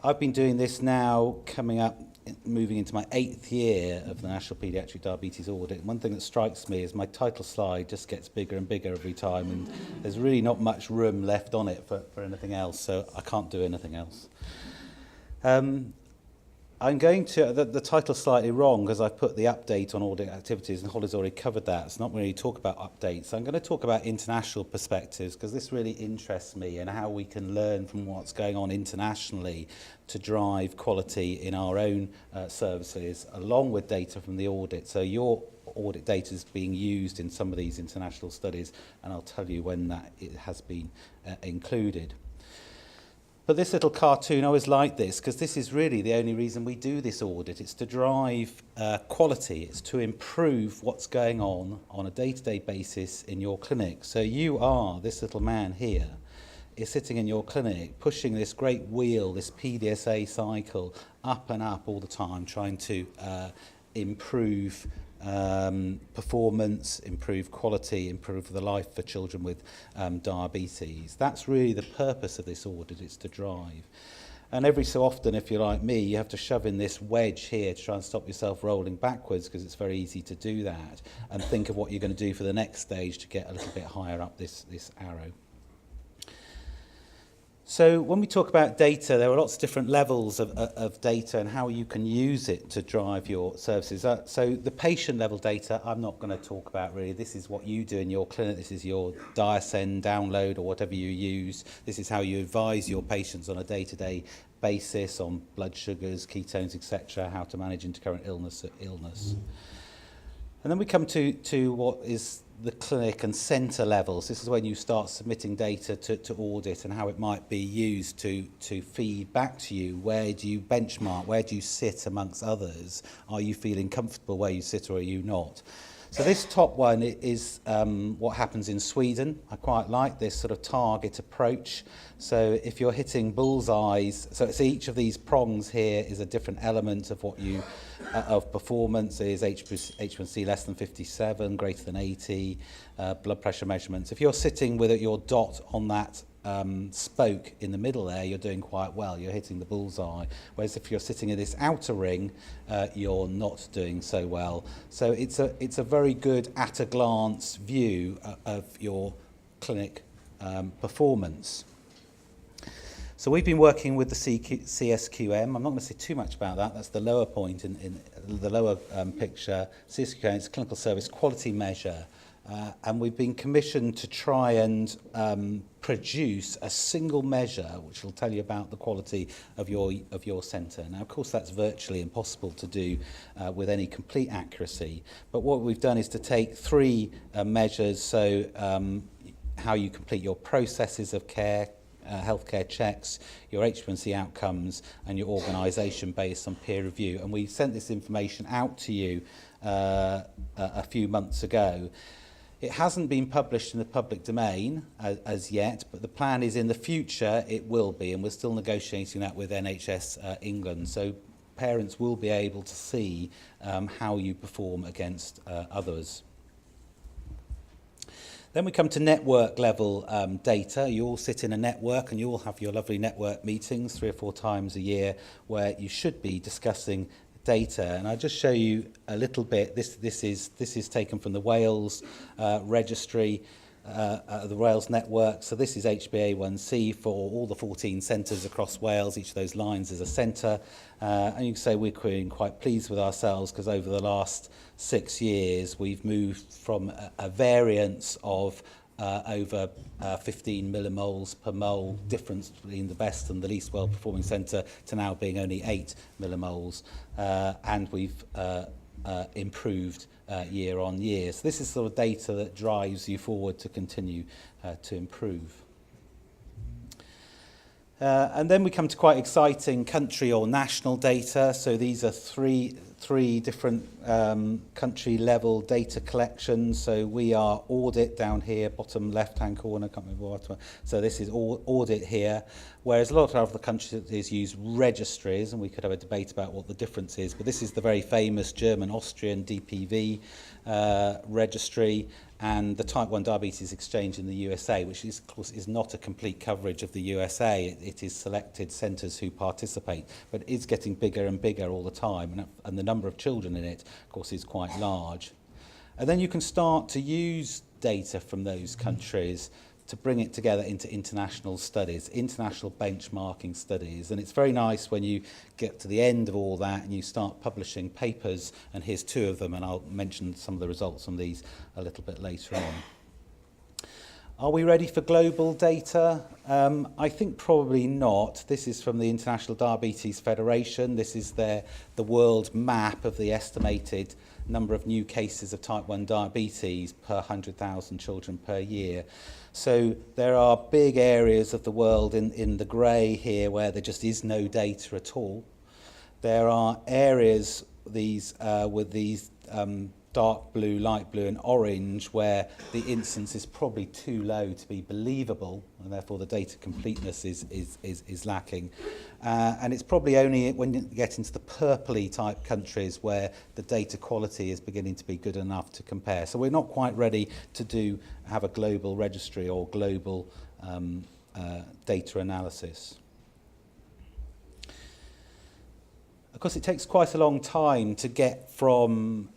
I've been doing this now, moving into my 8th year of the National Paediatric Diabetes Audit. One thing that strikes me is my title slide just gets bigger and bigger every time, and there's really not much room left on it for anything else, so I can't do anything else. I'm going to, the title's slightly wrong because I put the update on audit activities and Holly's already covered that. It's not really talk about updates. I'm going to talk about international perspectives because this really interests me and how we can learn from what's going on internationally to drive quality in our own services along with data from the audit. So your audit data is being used in some of these international studies, and I'll tell you when that it has been included. But this little cartoon, I always like this because this is really the only reason we do this audit. It's to drive quality. It's to improve what's going on a day-to-day basis in your clinic. So you are, this little man here, is sitting in your clinic, pushing this great wheel, this PDSA cycle, up and up all the time, trying to improve performance, improve quality, improve the life for children with diabetes. That's really the purpose of this audit, it's to drive. And every so often, if you're like me, you have to shove in this wedge here to try and stop yourself rolling backwards because it's very easy to do that, and think of what you're going to do for the next stage to get a little bit higher up this arrow. So when we talk about data, there are lots of different levels of data and how you can use it to drive your services. So the patient level data, I'm not going to talk about really. This is what you do in your clinic. This is your DiaSend download or whatever you use. This is how you advise your patients on a day-to-day basis on blood sugars, ketones, etc., how to manage intercurrent illness. And then we come to what is the clinic and centre levels. This is when you start submitting data to audit and how it might be used to feed back to you. Where do you benchmark? Where do you sit amongst others? Are you feeling comfortable where you sit or are you not? So this top one is what happens in Sweden. I quite like this sort of target approach. So if you're hitting bullseyes, so each of these prongs here is a different element of what you of performance. Is H1C less than 57, greater than 80, blood pressure measurements. If you're sitting with your dot on that spoke in the middle there, you're doing quite well, you're hitting the bullseye. Whereas if you're sitting in this outer ring, you're not doing so well. So it's a very good at a glance view of your clinic performance. So we've been working with the CSQM. I'm not going to say too much about that. That's the lower point in the lower picture. CSQM is clinical service quality measure. And we've been commissioned to try and produce a single measure which will tell you about the quality of your centre. Now, of course, that's virtually impossible to do with any complete accuracy. But what we've done is to take 3 measures, so how you complete your processes of care, healthcare checks, your H1C outcomes, and your organisation based on peer review. And we sent this information out to you a few months ago. It hasn't been published in the public domain as yet, but the plan is in the future it will be, and we're still negotiating that with NHS England. So parents will be able to see how you perform against others. Then we come to network level data. You all sit in a network and you all have your lovely network meetings 3 or 4 times a year where you should be discussing data, and I'll just show you a little bit. This is taken from the Wales registry, the Wales network. So this is HbA1c for all the 14 centres across Wales. Each of those lines is a centre, and you can say we're quite pleased with ourselves because over the last 6 years we've moved from a variance of over 15 millimoles per mole difference between the best and the least well-performing centre to now being only 8 millimoles, and we've improved year on year. So this is sort of data that drives you forward to continue to improve. And then we come to quite exciting country or national data. So these are 3 different country level data collections. So we are Audit down here, bottom left hand corner, can't remember what. So this is Audit here, whereas a lot of other countries use registries, and we could have a debate about what the difference is, but this is the very famous German Austrian DPV registry, and the Type 1 Diabetes Exchange in the USA, which is, of course, is not a complete coverage of the USA. It is selected centres who participate, but it's getting bigger and bigger all the time, and the number of children in it, of course, is quite large. And then you can start to use data from those countries to bring it together into international studies, international benchmarking studies. And it's very nice when you get to the end of all that and you start publishing papers, and here's 2 of them, and I'll mention some of the results from these a little bit later on. Are we ready for global data? I think probably not. This is from the International Diabetes Federation. This is the world map of the estimated number of new cases of type 1 diabetes per 100,000 children per year. So there are big areas of the world in the grey here where there just is no data at all. There are areas with these dark blue, light blue and orange where the incidence is probably too low to be believable, and therefore the data completeness is lacking. And it's probably only when you get into the purpley type countries where the data quality is beginning to be good enough to compare. So we're not quite ready to have a global registry or global data analysis. Of course, it takes quite a long time to get from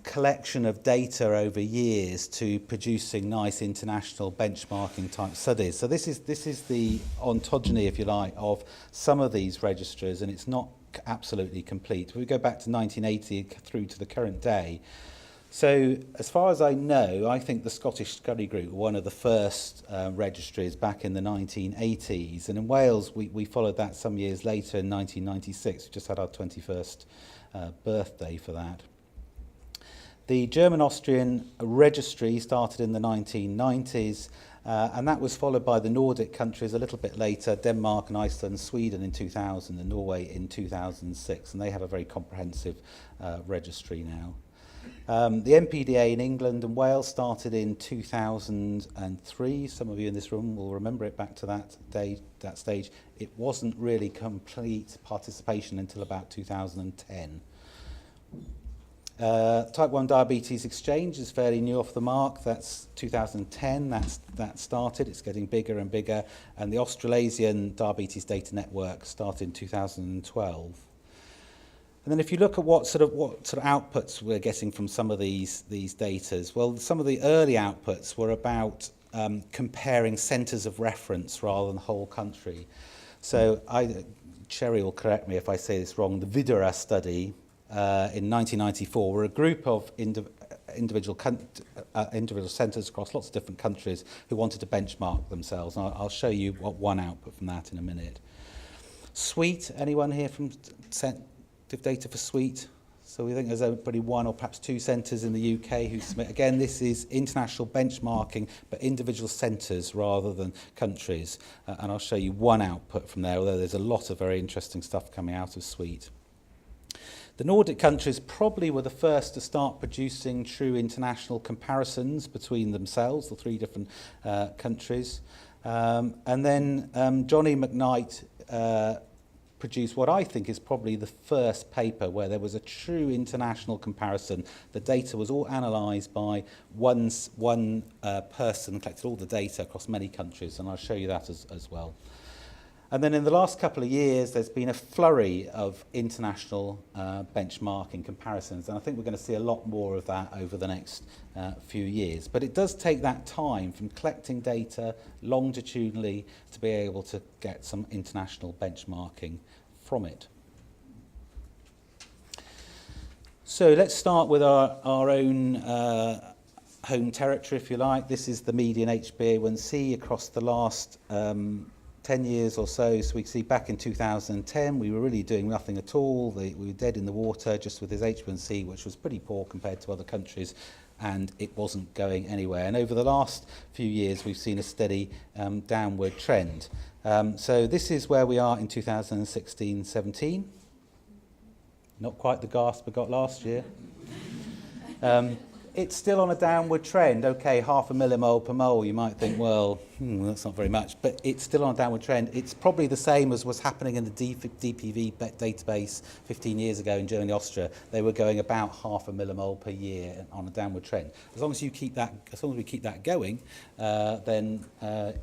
collection of data over years to producing nice international benchmarking type studies. So this is the ontogeny, if you like, of some of these registries, and it's not absolutely complete. We go back to 1980 through to the current day. So as far as I know, I think the Scottish Study Group were one of the first registries back in the 1980s, and in Wales we followed that some years later in 1996. We just had our 21st birthday for that. The German-Austrian registry started in the 1990s, and that was followed by the Nordic countries a little bit later, Denmark and Iceland and Sweden in 2000 and Norway in 2006, and they have a very comprehensive registry now. The NPDA in England and Wales started in 2003. Some of you in this room will remember it back to that stage. It wasn't really complete participation until about 2010. Type 1 Diabetes Exchange is fairly new off the mark. That's 2010. That started. It's getting bigger and bigger. And the Australasian Diabetes Data Network started in 2012. And then if you look at what sort of outputs we're getting from some of these datas, well, some of the early outputs were about comparing centres of reference rather than the whole country. So Cherry will correct me if I say this wrong. The Videra study in 1994 were a group of individual centres across lots of different countries who wanted to benchmark themselves. And I'll show you one output from that in a minute. Sweet, anyone here from data for Sweet? So we think there's probably 1 or perhaps 2 centres in the UK who submit. Again, this is international benchmarking, but individual centres rather than countries. And I'll show you one output from there, although there's a lot of very interesting stuff coming out of Sweet. The Nordic countries probably were the first to start producing true international comparisons between themselves, the 3 different countries. And then Johnny McKnight produced what I think is probably the first paper where there was a true international comparison. The data was all analysed by one person, collected all the data across many countries, and I'll show you that as well. And then in the last couple of years, there's been a flurry of international benchmarking comparisons, and I think we're going to see a lot more of that over the next few years. But it does take that time from collecting data longitudinally to be able to get some international benchmarking from it. So let's start with our own home territory, if you like. This is the median HbA1c across the last 10 years or so. So we see back in 2010, we were really doing nothing at all. We were dead in the water just with his H1C, which was pretty poor compared to other countries, and it wasn't going anywhere. And over the last few years, we've seen a steady downward trend. So this is where we are in 2016-17. Not quite the gasp we got last year. It's still on a downward trend. Okay, 0.5 millimole per mole. You might think, well, that's not very much, but it's still on a downward trend. It's probably the same as was happening in the DPV database 15 years ago in Germany, Austria. They were going about 0.5 millimole per year on a downward trend. As long as we keep that going, then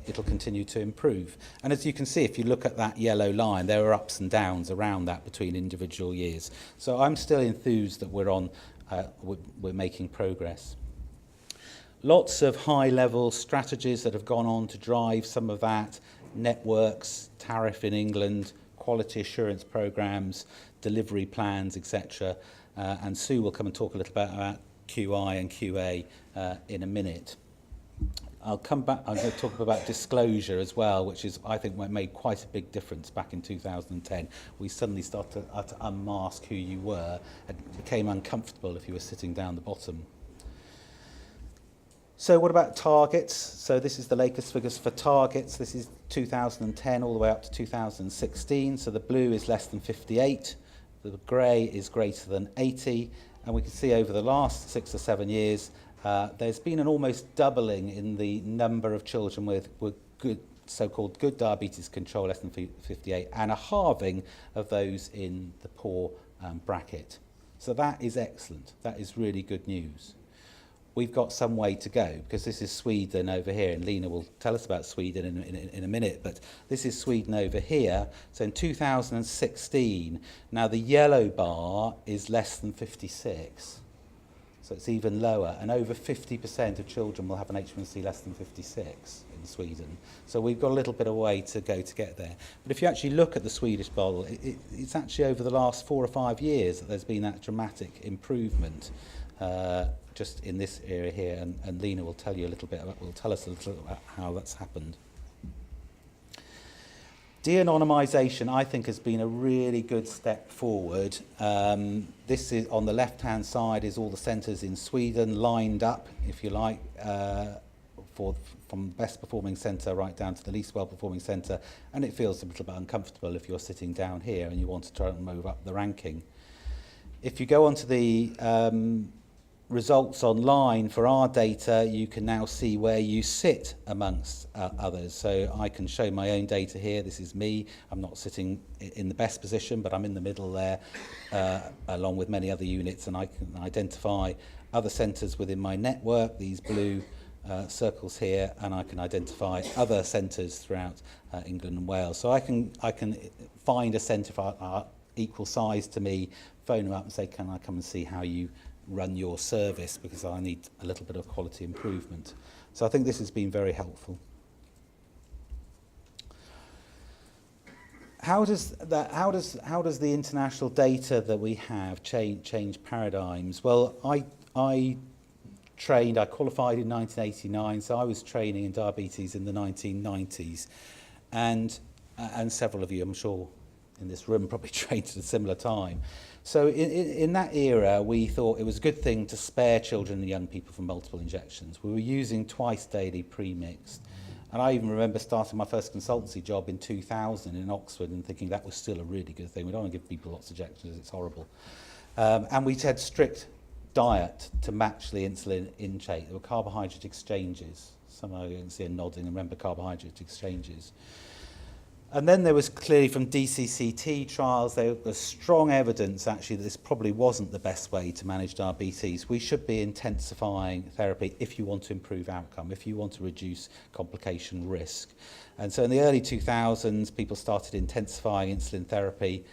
it'll continue to improve. And as you can see, if you look at that yellow line, there are ups and downs around that between individual years. So I'm still enthused that we're making progress. Lots of high-level strategies that have gone on to drive some of that. Networks, tariff in England, quality assurance programs, delivery plans, etc. And Sue will come and talk a little bit about QI and QA in a minute. I'll come back, I'm going to talk about disclosure as well, which is, I think, made quite a big difference back in 2010. We suddenly started to unmask who you were, and it became uncomfortable if you were sitting down the bottom. So what about targets? So this is the latest figures for targets. This is 2010 all the way up to 2016. So the blue is less than 58, the grey is greater than 80, and we can see over the last 6 or 7 years there's been an almost doubling in the number of children with good, so-called good diabetes control, less than 58, and a halving of those in the poor bracket. So that is excellent. That is really good news. We've got some way to go, because this is Sweden over here, and Lena will tell us about Sweden in a minute, but this is Sweden over here. So in 2016, now the yellow bar is less than 56. So it's even lower, and over 50% of children will have an HbA1c less than 56 in Sweden. So we've got a little bit of way to go to get there. But if you actually look at the Swedish model, it's actually over the last 4 or 5 years that there's been that dramatic improvement just in this area here, and Lena will tell you a little bit about, will tell us a little about how that's happened. De-anonymisation, I think, has been a really good step forward. This is on the left-hand side is all the centres in Sweden lined up, if you like, from best performing centre right down to the least well-performing centre, and it feels a little bit uncomfortable if you're sitting down here and you want to try and move up the ranking. If you go onto the results online for our data, you can now see where you sit amongst others. So I can show my own data here. This is me. I'm not sitting in the best position, but I'm in the middle there, along with many other units, and I can identify other centres within my network, these blue circles here, and I can identify other centres throughout England and Wales. So I can find a centre equal size to me, phone them up and say, can I come and see how you run your service, because I need a little bit of quality improvement. So I think this has been very helpful. How does the international data that we have change paradigms? Well, I qualified in 1989, so I was training in diabetes in the 1990s, and several of you, I'm sure, in this room probably trained at a similar time. So in that era, we thought it was a good thing to spare children and young people from multiple injections. We were using twice daily pre-mixed. And I even remember starting my first consultancy job in 2000 in Oxford and thinking that was still a really good thing. We don't want to give people lots of injections, it's horrible. And we had strict diet to match the insulin intake. There were carbohydrate exchanges. Some of you can see a nodding and remember carbohydrate exchanges. And then there was clearly from DCCT trials, there was strong evidence actually that this probably wasn't the best way to manage diabetes. We should be intensifying therapy if you want to improve outcome, if you want to reduce complication risk. And so in the early 2000s, people started intensifying insulin therapy.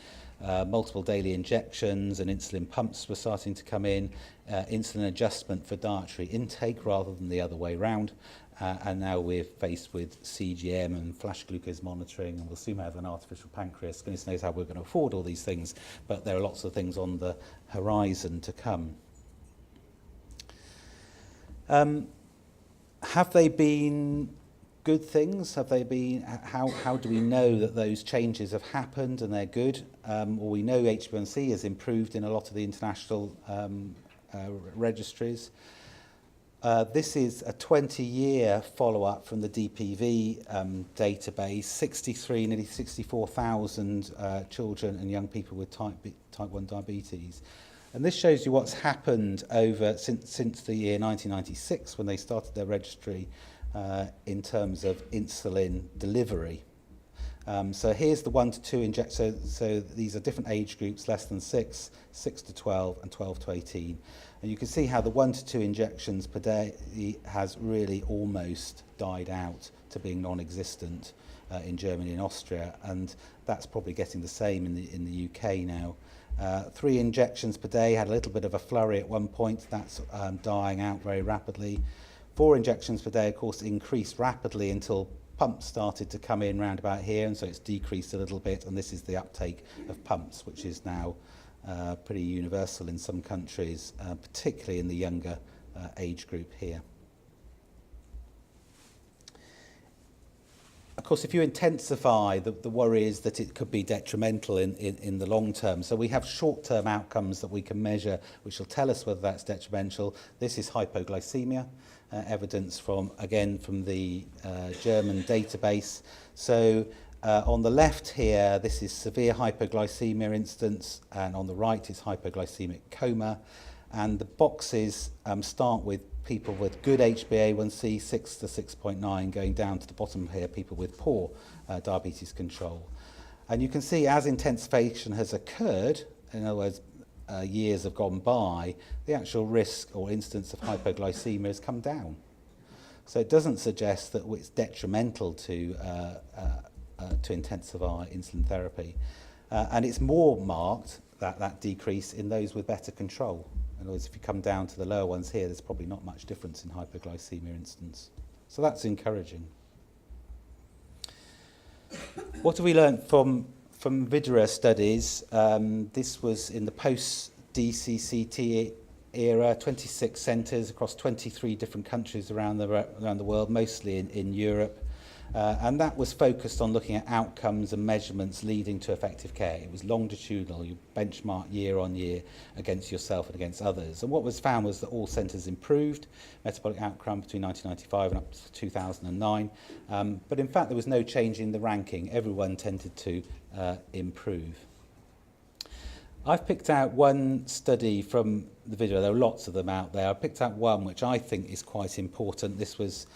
Multiple daily injections and insulin pumps were starting to come in, insulin adjustment for dietary intake rather than the other way round. And now we're faced with CGM and flash glucose monitoring, and we'll soon have an artificial pancreas. Goodness knows how we're going to afford all these things, but there are lots of things on the horizon to come. Have they been good things? Have they been? How do we know that those changes have happened and they're good? Well, we know HbA1c has improved in a lot of the international registries. This is a 20-year follow-up from the DPV database, nearly 64,000 children and young people with type 1 diabetes. And this shows you what's happened since the year 1996 when they started their registry in terms of insulin delivery. So here's the 1 to 2 injections. So these are different age groups, less than 6, 6 to 12, and 12 to 18. And you can see how the 1 to 2 injections per day has really almost died out to being non-existent in Germany and Austria, and that's probably getting the same in the UK now. 3 injections per day had a little bit of a flurry at one point. That's dying out very rapidly. 4 injections per day, of course, increased rapidly until pumps started to come in round about here, and so it's decreased a little bit, and this is the uptake of pumps, which is now pretty universal in some countries, particularly in the younger age group here. Of course, if you intensify, the worry is that it could be detrimental in the long term. So we have short-term outcomes that we can measure, which will tell us whether that's detrimental. This is hypoglycemia, evidence from the German database. So on the left here, this is severe hypoglycemia instance, and on the right is hypoglycemic coma. And the boxes start with people with good HbA1c, 6 to 6.9, going down to the bottom here, people with poor diabetes control. And you can see as intensification has occurred, in other words, years have gone by, the actual risk or instance of hypoglycemia has come down. So it doesn't suggest that it's detrimental to intensify insulin therapy. And it's more marked, that decrease, in those with better control. In other words, if you come down to the lower ones here, there's probably not much difference in hypoglycemia instance. So that's encouraging. What have we learned from VIDRA studies? This was in the post-DCCT era, 26 centres across 23 different countries around the world, mostly in Europe. And that was focused on looking at outcomes and measurements leading to effective care. It was longitudinal. You benchmark year on year against yourself and against others. And what was found was that all centres improved metabolic outcome between 1995 and up to 2009. But in fact, there was no change in the ranking. Everyone tended to improve. I've picked out one study from the video. There are lots of them out there. I picked out one which I think is quite important. This was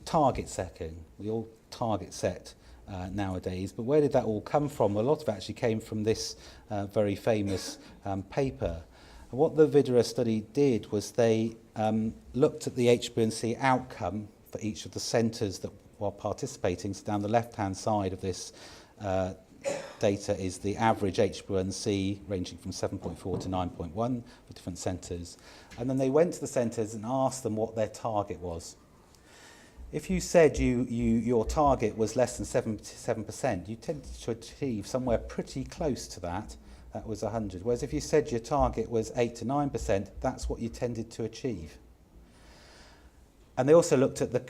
target setting. We all target set nowadays, but where did that all come from? A lot of it actually came from this very famous paper. And what the VIDRA study did was they looked at the HbA1c outcome for each of the centres that were participating. So down the left-hand side of this data is the average HbA1c ranging from 7.4 to 9.1 for different centres. And then they went to the centres and asked them what their target was. If you said your target was less than 7%, you tended to achieve somewhere pretty close to that. That was 100. Whereas if you said your target was 8 to 9%, that's what you tended to achieve. And they also looked at the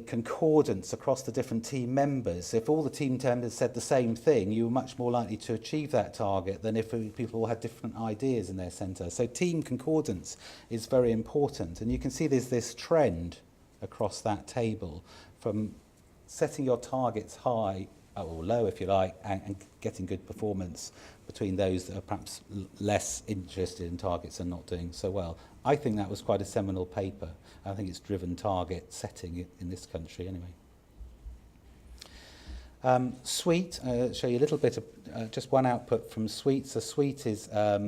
concordance across the different team members. If all the team members said the same thing, you were much more likely to achieve that target than if people had different ideas in their centre. So team concordance is very important. And you can see there's this trend across that table from setting your targets high or low, if you like, and getting good performance between those that are perhaps less interested in targets and not doing so well. I think that was quite a seminal paper. I think it's driven target setting in this country anyway. Sweet, I'll show you a little bit of just one output from Sweet. So Sweet is, I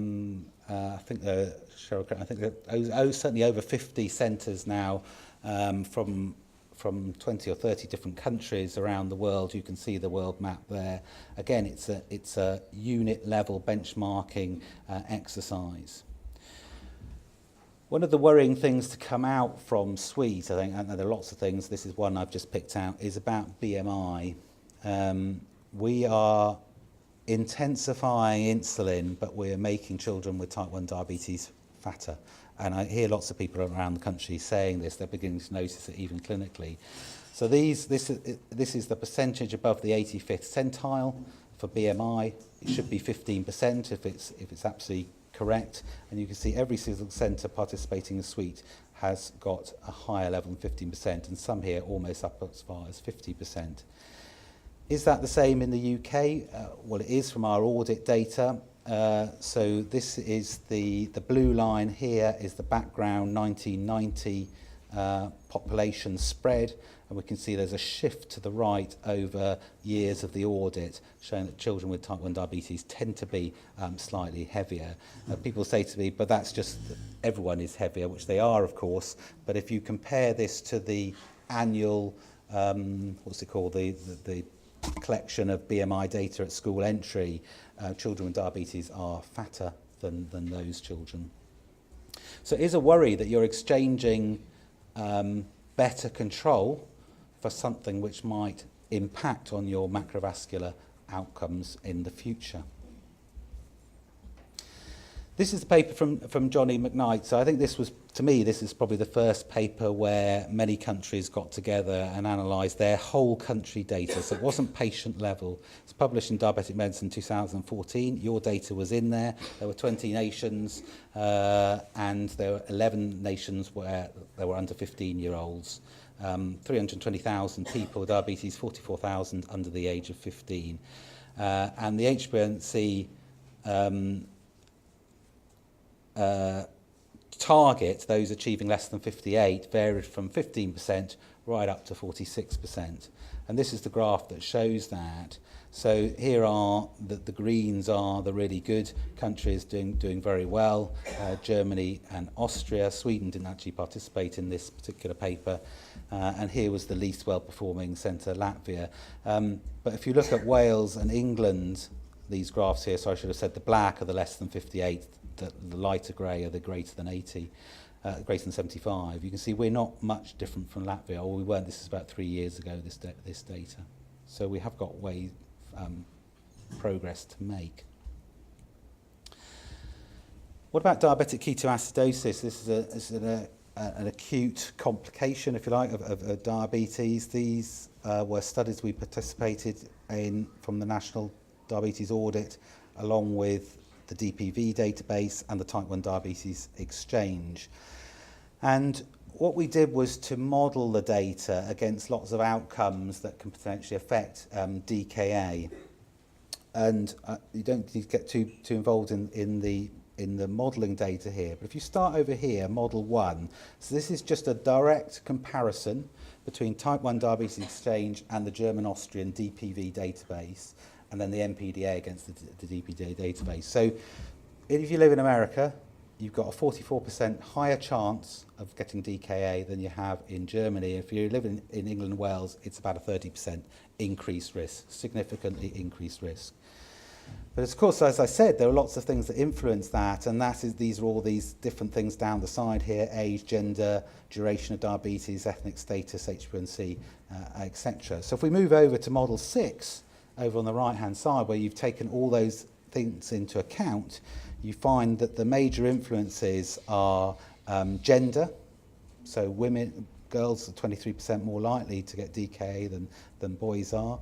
think certainly over 50 centres now from 20 or 30 different countries around the world. You can see the world map there. Again, it's a unit level benchmarking exercise. One of the worrying things to come out from Sweet, I think, and there are lots of things, this is one I've just picked out, is about BMI. We are intensifying insulin, but we're making children with type 1 diabetes fatter. And I hear lots of people around the country saying this. They're beginning to notice it even clinically. So this is the percentage above the 85th centile for BMI. It should be 15% if it's absolutely correct. And you can see every single centre participating in Sweet has got a higher level than 15%, and some here almost up as far as 50%. Is that the same in the UK? Well, it is from our audit data. So this is the blue line here is the background 1990 population spread, and we can see there's a shift to the right over years of the audit, showing that children with type 1 diabetes tend to be slightly heavier. People say to me, but that's just everyone is heavier, which they are, of course, but if you compare this to the annual, what's it called, the collection of BMI data at school entry, children with diabetes are fatter than those children. So it is a worry that you're exchanging better control for something which might impact on your macrovascular outcomes in the future. This is the paper from Johnny McKnight. So I think this was, to me, this is probably the first paper where many countries got together and analysed their whole country data. So it wasn't patient level. It's published in Diabetic Medicine 2014. Your data was in there. There were 20 nations, and there were 11 nations where there were under 15-year-olds. 320,000 people with diabetes, 44,000 under the age of 15. And the HbA1c target, those achieving less than 58, varied from 15% right up to 46%. And this is the graph that shows that. So here are the greens are the really good countries doing very well, Germany and Austria. Sweden didn't actually participate in this particular paper. And here was the least well-performing centre, Latvia. But if you look at Wales and England, these graphs here, so I should have said the black are the less than 58, the lighter grey are the greater than 80, greater than 75. You can see we're not much different from Latvia, or we weren't. This is about 3 years ago, this data. So we have got progress to make. What about diabetic ketoacidosis? This is an acute complication, if you like, of diabetes. These were studies we participated in from the National Diabetes Audit, along with the DPV database and the Type 1 Diabetes Exchange. And what we did was to model the data against lots of outcomes that can potentially affect DKA. And you don't need to get too involved in the modelling data here. But if you start over here, model 1, so this is just a direct comparison between Type 1 Diabetes Exchange and the German-Austrian DPV database, and then the NPDA against the DPDA database. So if you live in America, you've got a 44% higher chance of getting DKA than you have in Germany. If you live in England and Wales, it's about a 30% increased risk, significantly increased risk. But of course, as I said, there are lots of things that influence that, and these are all these different things down the side here: age, gender, duration of diabetes, ethnic status, HbA1c, etc. So if we move over to model 6, over on the right-hand side, where you've taken all those things into account, you find that the major influences are gender. So girls are 23% more likely to get DKA than boys are.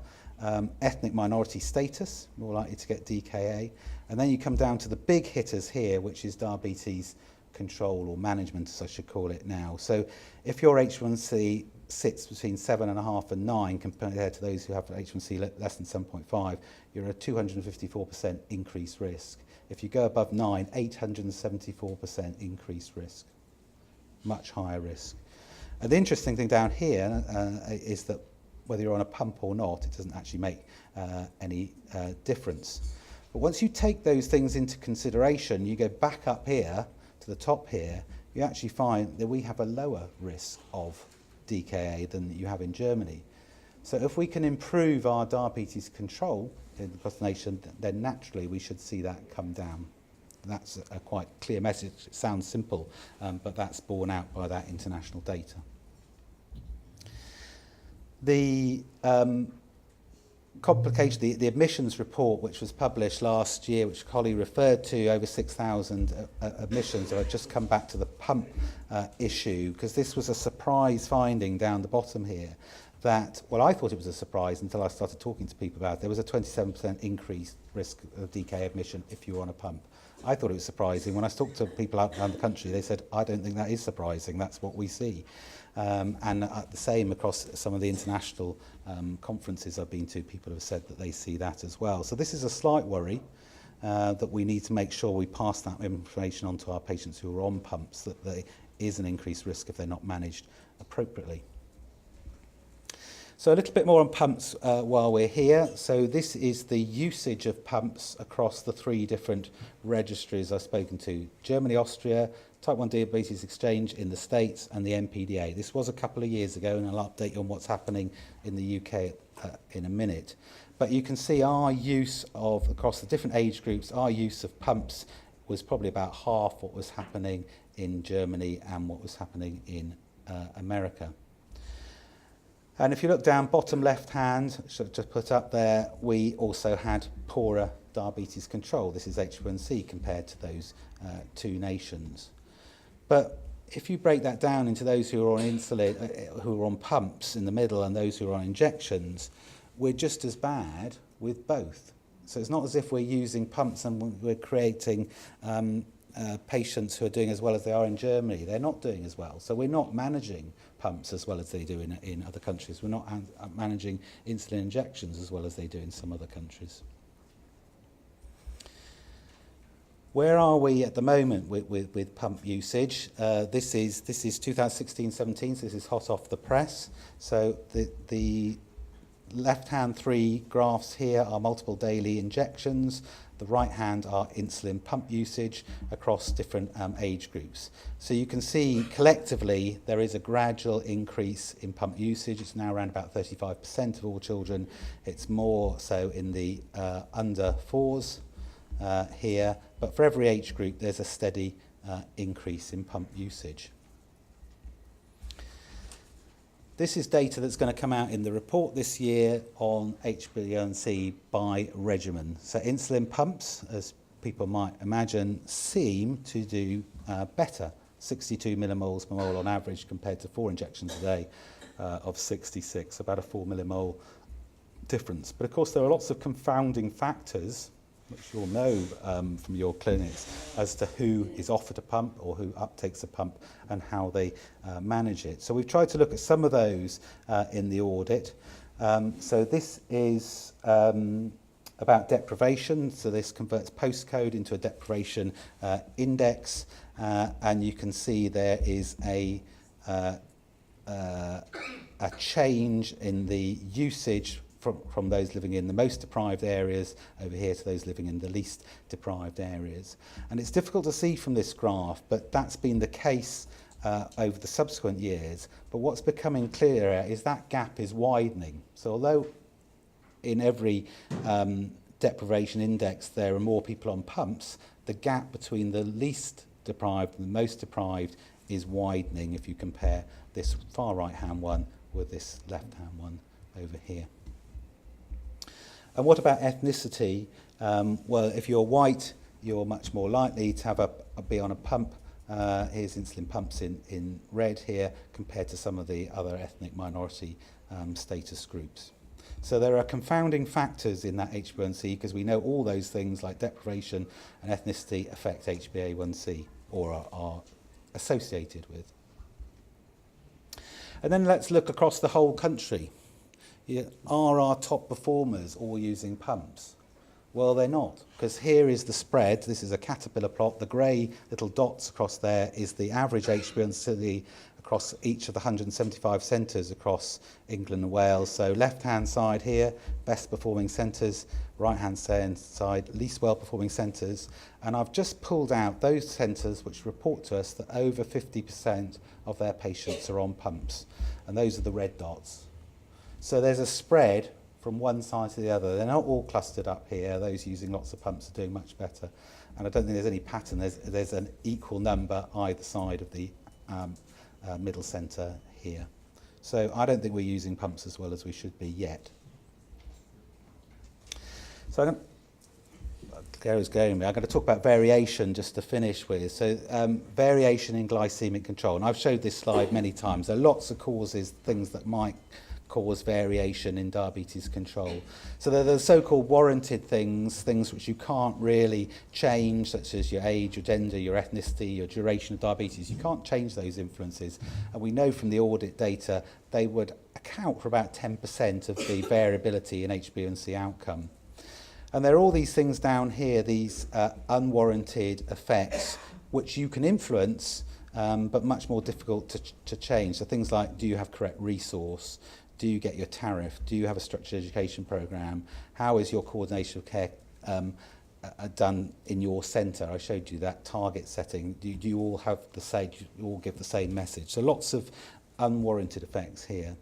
Ethnic minority status, more likely to get DKA. And then you come down to the big hitters here, which is diabetes control or management, as I should call it now. So if your HbA1c sits between 7.5 and 9 compared to those who have HbA1c less than 7.5, you're at a 254% increased risk. If you go above 9, 874% increased risk. Much higher risk. And the interesting thing down here is that whether you're on a pump or not, it doesn't actually make any difference. But once you take those things into consideration, you go back up here to the top here, you actually find that we have a lower risk of DKA than you have in Germany. So if we can improve our diabetes control across the nation, then naturally we should see that come down. That's a quite clear message. It sounds simple, but that's borne out by that international data. The complication, the admissions report, which was published last year, which Holly referred to, over 6,000 admissions. I've just come back to the pump issue, because this was a surprise finding down the bottom here, that, well, I thought it was a surprise until I started talking to people about it. There was a 27% increased risk of DK admission if you were on a pump. I thought it was surprising. When I talked to people out around the country, they said, I don't think that is surprising. That's what we see. And the same across some of the international conferences I've been to, people have said that they see that as well. So this is a slight worry that we need to make sure we pass that information on to our patients who are on pumps, that there is an increased risk if they're not managed appropriately. So a little bit more on pumps while we're here. So this is the usage of pumps across the 3 different registries I've spoken to. Germany, Austria, Type 1 Diabetes Exchange in the States, and the NPDA. This was a couple of years ago, and I'll update you on what's happening in the UK in a minute. But you can see our use of, across the different age groups, our use of pumps was probably about half what was happening in Germany and what was happening in America. And if you look down bottom left hand, should just put up there, we also had poorer diabetes control. This is H1C compared to those 2 nations. But if you break that down into those who are on insulin, who are on pumps in the middle, and those who are on injections, we're just as bad with both. So it's not as if we're using pumps and we're creating patients who are doing as well as they are in Germany. They're not doing as well. So we're not managing pumps as well as they do in other countries. We're not managing insulin injections as well as they do in some other countries. Where are we at the moment with pump usage? This is 2016-17, so this is hot off the press. So the left-hand 3 graphs here are multiple daily injections. The right-hand are insulin pump usage across different age groups. So you can see collectively there is a gradual increase in pump usage. It's now around about 35% of all children. It's more so in the under 4s here. But for every age group, there's a steady increase in pump usage. This is data that's going to come out in the report this year on HbA1c by regimen. So insulin pumps, as people might imagine, seem to do better, 62 millimoles per mole on average compared to 4 injections a day of 66, about a 4 millimole difference. But of course there are lots of confounding factors, which you'll know from your clinics, as to who is offered a pump or who uptakes a pump and how they manage it. So we've tried to look at some of those in the audit. So this is about deprivation. So this converts postcode into a deprivation index, and you can see there is a change in the usage from those living in the most deprived areas over here to those living in the least deprived areas. And it's difficult to see from this graph, but that's been the case over the subsequent years. But what's becoming clearer is that gap is widening. So although in every deprivation index there are more people on pumps, the gap between the least deprived and the most deprived is widening if you compare this far right hand one with this left hand one over here. And what about ethnicity? Well, if you're white, you're much more likely to be on a pump. Here's insulin pumps in red here compared to some of the other ethnic minority status groups. So there are confounding factors in that HbA1c because we know all those things like deprivation and ethnicity affect HbA1c or are associated with. And then let's look across the whole country. Are our top performers all using pumps? Well, they're not, because here is the spread. This is a caterpillar plot. The grey little dots across there is the average HbA1c across each of the 175 centres across England and Wales. So left-hand side here, best performing centres, right-hand side, least well-performing centres. And I've just pulled out those centres which report to us that over 50% of their patients are on pumps. And those are the red dots. So there's a spread from one side to the other. They're not all clustered up here. Those using lots of pumps are doing much better. And I don't think there's any pattern. There's an equal number either side of the middle centre here. So I don't think we're using pumps as well as we should be yet. So I'm going to talk about variation just to finish with. So variation in glycemic control. And I've showed this slide many times. There are lots of causes, things that might cause variation in diabetes control. So they're the so-called warranted things which you can't really change, such as your age, your gender, your ethnicity, your duration of diabetes. You can't change those influences. And we know from the audit data they would account for about 10% of the variability in HbA1c outcome. And there are all these things down here, these unwarranted effects, which you can influence, but much more difficult to change. So things like, do you have correct resource? Do you get your tariff? Do you have a structured education programme? How is your coordination of care done in your centre? I showed you that target setting. Do you all have the same, do you all give the same message? So lots of unwarranted effects here.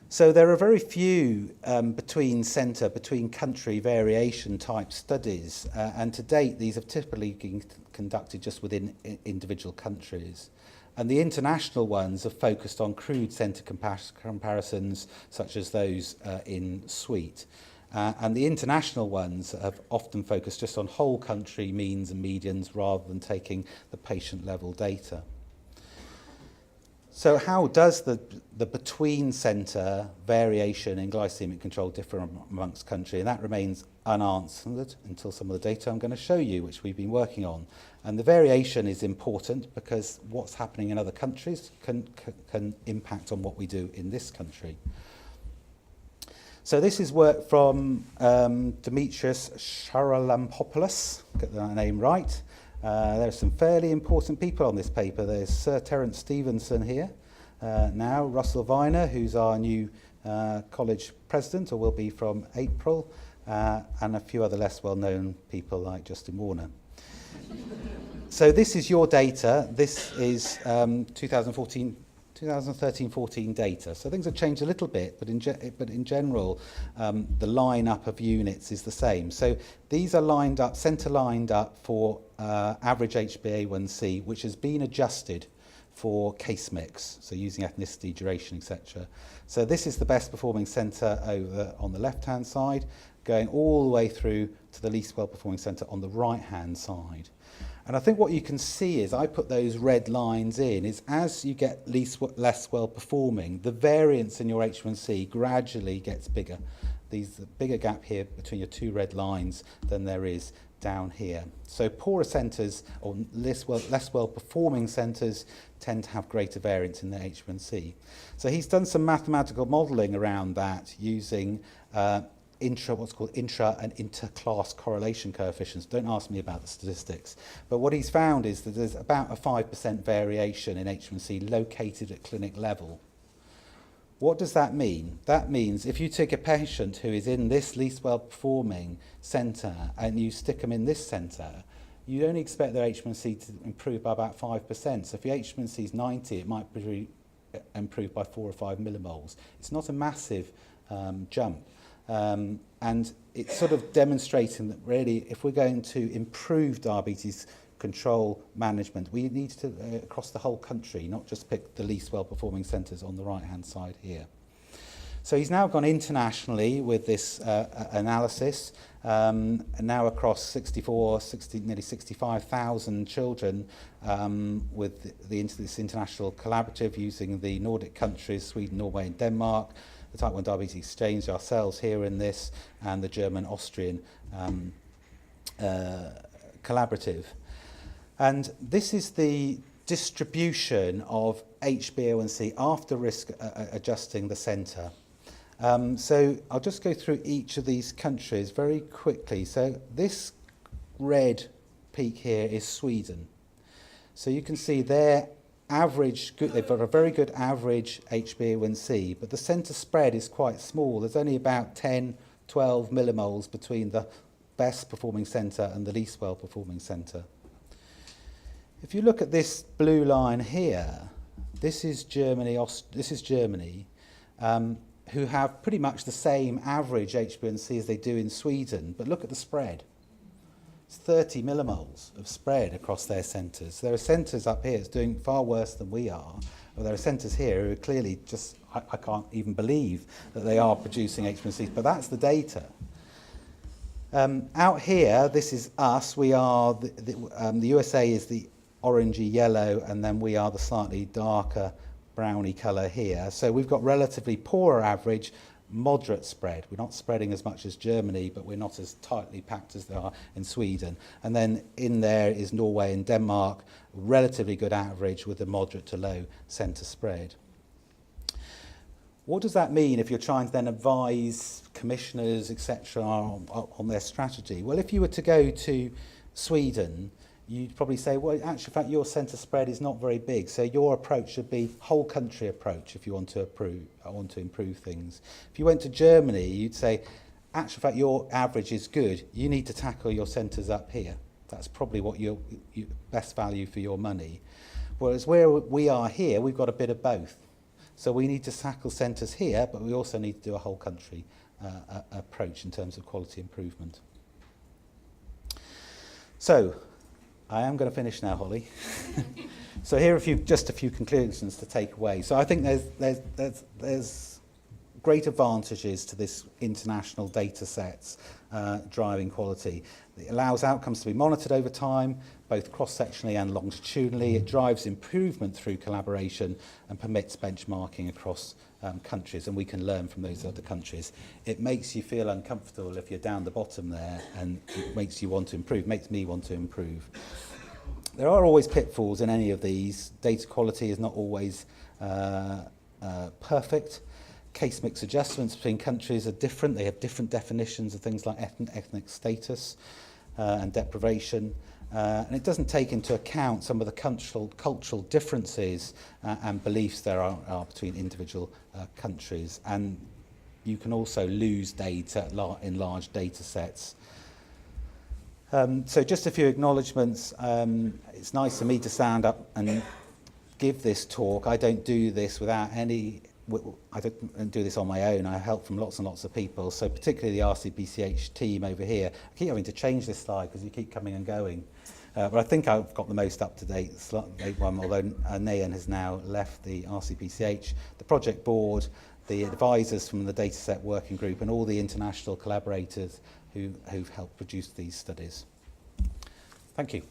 So there are very few between centre, between country variation type studies, and to date these have typically been conducted just within individual countries. And the international ones have focused on crude centre comparisons, such as those in Sweet. And the international ones have often focused just on whole country means and medians rather than taking the patient level data. So how does the between centre variation in glycemic control differ amongst country? And that remains unanswered until some of the data I'm going to show you, which we've been working on. And the variation is important because what's happening in other countries can impact on what we do in this country. So this is work from Demetrios Charalampopoulos, get that name right. There are some fairly important people on this paper. There's Sir Terence Stevenson here now, Russell Viner, who's our new college president, or will be from April, and a few other less well-known people like Justin Warner. So this is your data. This is 2013-14 data. So things have changed a little bit, but in general, the line-up of units is the same. So these are lined up, centre-lined up for average HbA1c, which has been adjusted for case mix, so using ethnicity, duration, etc. So this is the best performing centre over on the left-hand side, going all the way through to the least well-performing centre on the right-hand side. And I think what you can see is, I put those red lines in, is as you get less well-performing, the variance in your H1C gradually gets bigger. There's a bigger gap here between your two red lines than there is down here. So poorer centres, or less well-performing centres, tend to have greater variance in their H1C. So he's done some mathematical modelling around that using what's called intra and interclass correlation coefficients. Don't ask me about the statistics. But what he's found is that there's about a 5% variation in H1C located at clinic level. What does that mean? That means if you take a patient who is in this least well-performing centre and you stick them in this centre, you only expect their H1C to improve by about 5%. So if your H1C is 90, it might be improved by 4 or 5 millimoles. It's not a massive jump. And it's sort of demonstrating that really, if we're going to improve diabetes control management, we need to across the whole country, not just pick the least well-performing centres on the right-hand side here. So he's now gone internationally with this analysis, and now across nearly 65,000 children with this international collaborative using the Nordic countries, Sweden, Norway and Denmark, the Type 1 Diabetes Exchange, ourselves here in this, and the German-Austrian collaborative. And this is the distribution of HbA1c after risk adjusting the centre. So I'll just go through each of these countries very quickly. So this red peak here is Sweden. So you can see their average, they've got a very good average HbA1c, but the centre spread is quite small. There's only about 10, 12 millimoles between the best performing centre and the least well performing centre. If you look at this blue line here, this is Germany, who have pretty much the same average HbA1c as they do in Sweden, but look at the spread. It's 30 millimoles of spread across their centres. There are centres up here that's doing far worse than we are, but there are centres here who are clearly just, I can't even believe that they are producing HbA1c, but that's the data. Out here, this is us. We are, the USA is the orangey yellow, and then we are the slightly darker browny colour here. So we've got relatively poorer average, moderate spread. We're not spreading as much as Germany, but we're not as tightly packed as they are in Sweden. And then in there is Norway and Denmark, relatively good average with a moderate to low centre spread. What does that mean if you're trying to then advise commissioners, etc., on their strategy? Well, if you were to go to Sweden, you'd probably say, well, actually, in fact, your centre spread is not very big, so your approach should be whole country approach if you want to improve things. If you went to Germany, you'd say, actually, in fact, your average is good. You need to tackle your centres up here. That's probably what your best value for your money. Whereas where we are here, we've got a bit of both. So we need to tackle centres here, but we also need to do a whole country approach in terms of quality improvement. So I am going to finish now, Holly. So here are just a few conclusions to take away. So I think there's great advantages to this international data sets driving quality. It allows outcomes to be monitored over time, both cross-sectionally and longitudinally. It drives improvement through collaboration and permits benchmarking across countries, and we can learn from those other countries. It makes you feel uncomfortable if you're down the bottom there, and it makes you want to improve, makes me want to improve. There are always pitfalls in any of these. Data quality is not always perfect. Case mix adjustments between countries are different. They have different definitions of things like ethnic status and deprivation. And it doesn't take into account some of the cultural differences and beliefs there are between individual countries. And you can also lose data in large data sets. So just a few acknowledgements. It's nice for me to stand up and give this talk. I don't do this without I don't do this on my own. I have help from lots and lots of people. So particularly the RCPCH team over here. I keep having to change this slide because you keep coming and going. But I think I've got the most up-to-date one, although Nayan has now left the RCPCH. The project board, the advisors from the dataset working group, and all the international collaborators who've helped produce these studies. Thank you.